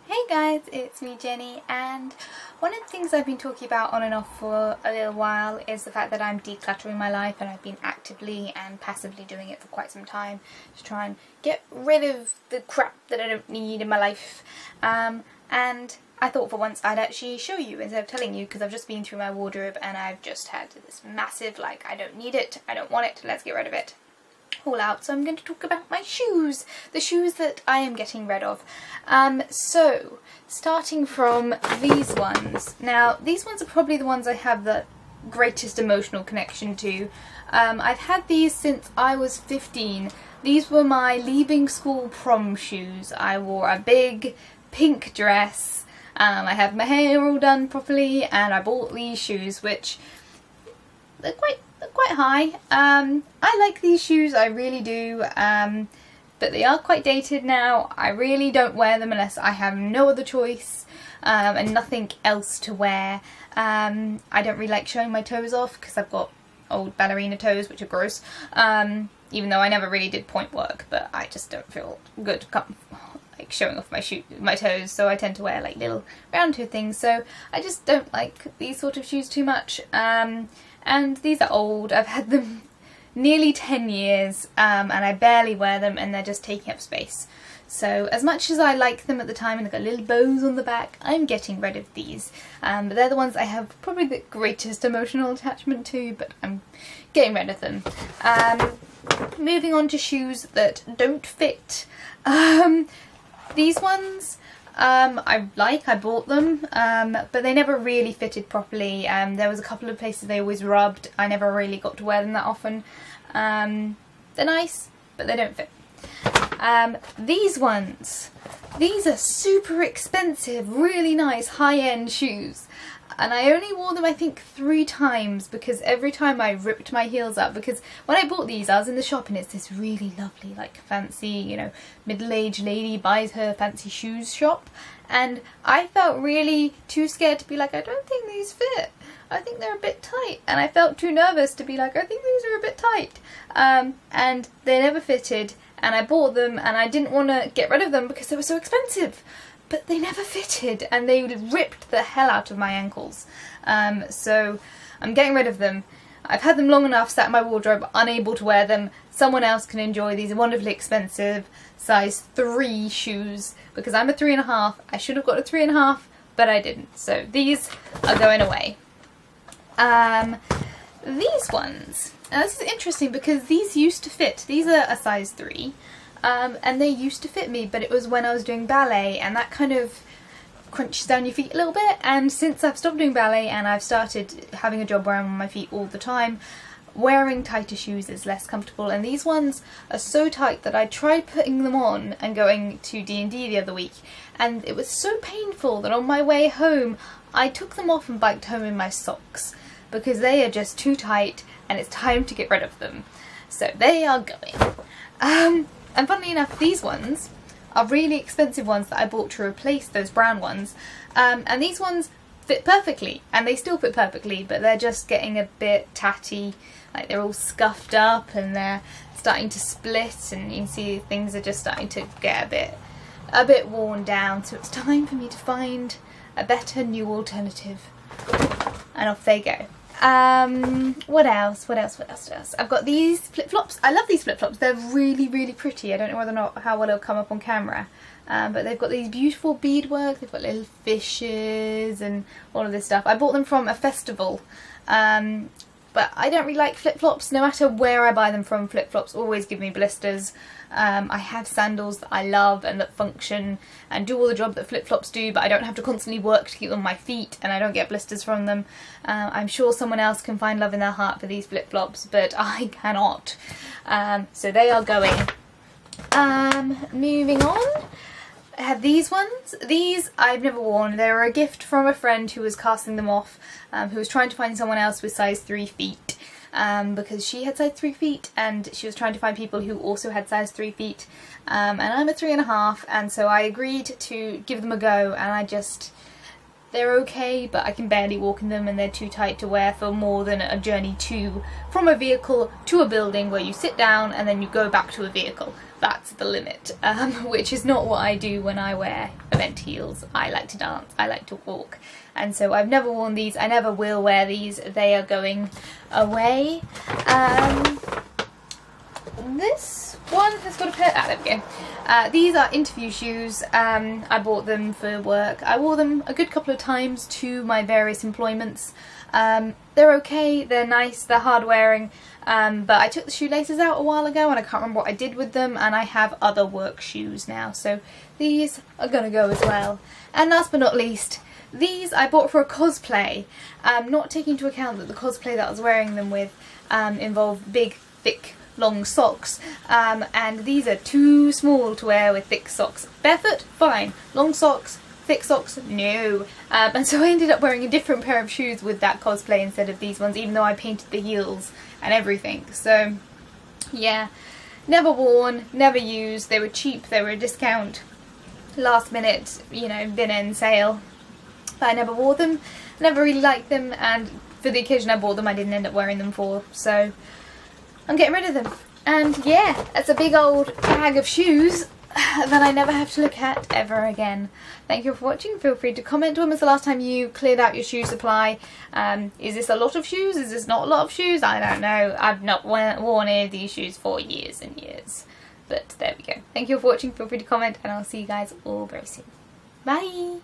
Hey guys, it's me Jenny, and one of the things I've been talking about on and off for a little while is the fact that I'm decluttering my life, and I've been actively and passively doing it for quite some time to try and get rid of the crap that I don't need in my life. And I thought for once I'd actually show you instead of telling you, because I've just been through my wardrobe and I've just had this massive, like, I don't need it, I don't want it, let's get rid of it all out. So I'm going to talk about my shoes, the shoes that I am getting rid of. So starting from these ones. Now these ones are probably the ones I have the greatest emotional connection to. I've had these since I was 15. These were my leaving school prom shoes. I wore a big pink dress. I had my hair all done properly, and I bought these shoes, which they're quite high. I like these shoes, I really do, but they are quite dated now. I really don't wear them unless I have no other choice and nothing else to wear. I don't really like showing my toes off because I've got old ballerina toes, which are gross, even though I never really did point work, but I just don't feel good like showing off my toes, so I tend to wear like little round toe things. So I just don't like these sort of shoes too much. And these are old. I've had them nearly 10 years and I barely wear them, and they're just taking up space. So as much as I like them at the time and they've got little bows on the back, I'm getting rid of these. But they're the ones I have probably the greatest emotional attachment to, but I'm getting rid of them. Moving on to shoes that don't fit. These ones I bought them, but they never really fitted properly. There was a couple of places they always rubbed. I never really got to wear them that often. They're nice, but they don't fit. These ones, these are super expensive, really nice high-end shoes. And I only wore them I think 3 times, because every time I ripped my heels up, because when I bought these I was in the shop and it's this really lovely, like, fancy, you know, middle-aged lady buys her fancy shoes shop, and I felt really too scared to be like, I don't think these fit, I think they're a bit tight, and I felt too nervous to be like, I think these are a bit tight, and they never fitted, and I bought them and I didn't want to get rid of them because they were so expensive. But they never fitted, and they ripped the hell out of my ankles. So I'm getting rid of them. I've had them long enough, sat in my wardrobe, unable to wear them. Someone else can enjoy these wonderfully expensive size 3 shoes, because I'm a 3.5. I should have got a 3.5, but I didn't. So these are going away. These ones. Now this is interesting because these used to fit. These are a size 3. And they used to fit me, but it was when I was doing ballet, and that kind of crunches down your feet a little bit. And since I've stopped doing ballet and I've started having a job where I'm on my feet all the time, wearing tighter shoes is less comfortable, and these ones are so tight that I tried putting them on and going to D&D the other week, and it was so painful that on my way home I took them off and biked home in my socks, because they are just too tight and it's time to get rid of them. So they are going. And funnily enough, these ones are really expensive ones that I bought to replace those brown ones. And these ones fit perfectly, and they still fit perfectly, but they're just getting a bit tatty. Like, they're all scuffed up and they're starting to split, and you can see things are just starting to get a bit worn down. So it's time for me to find a better new alternative. And off they go. What else? I've got these flip-flops. I love these flip-flops. They're really, really pretty. I don't know whether or not how well it'll come up on camera. But they've got these beautiful beadwork. They've got little fishes and all of this stuff. I bought them from a festival. But I don't really like flip-flops. No matter where I buy them from, flip-flops always give me blisters. I have sandals that I love and that function and do all the job that flip-flops do, but I don't have to constantly work to keep them on my feet, and I don't get blisters from them. I'm sure someone else can find love in their heart for these flip-flops, but I cannot. So they are going. Moving on. I have these ones. These I've never worn. They were a gift from a friend who was casting them off, who was trying to find someone else with size 3 feet. Because she had size 3 feet, and she was trying to find people who also had size 3 feet. And I'm a 3.5, and so I agreed to give them a go, and they're okay, but I can barely walk in them and they're too tight to wear for more than a journey from a vehicle to a building where you sit down and then you go back to a vehicle. That's the limit, which is not what I do when I wear event heels. I like to dance, I like to walk, and so I've never worn these, I never will wear these, they are going away. This one has got a pair, there we go. These are interview shoes. I bought them for work. I wore them a good couple of times to my various employments. They're okay, they're nice, they're hard wearing, but I took the shoelaces out a while ago and I can't remember what I did with them, and I have other work shoes now, so these are gonna go as well. And last but not least, these I bought for a cosplay, not taking into account that the cosplay that I was wearing them with involved big, thick, long socks, and these are too small to wear with thick socks. Barefoot? Fine. Long socks? Thick socks? No. And so I ended up wearing a different pair of shoes with that cosplay instead of these ones, even though I painted the heels and everything. So, yeah. Never worn, never used. They were cheap, they were a discount. Last minute, you know, bin end sale. But I never wore them, never really liked them, and for the occasion I bought them I didn't end up wearing them for, so I'm getting rid of them. And yeah, that's a big old bag of shoes that I never have to look at ever again. Thank you for watching. Feel free to comment. When was the last time you cleared out your shoe supply? Is this a lot of shoes? Is this not a lot of shoes? I don't know. I've not worn any of these shoes for years and years. But there we go. Thank you for watching. Feel free to comment and I'll see you guys all very soon. Bye!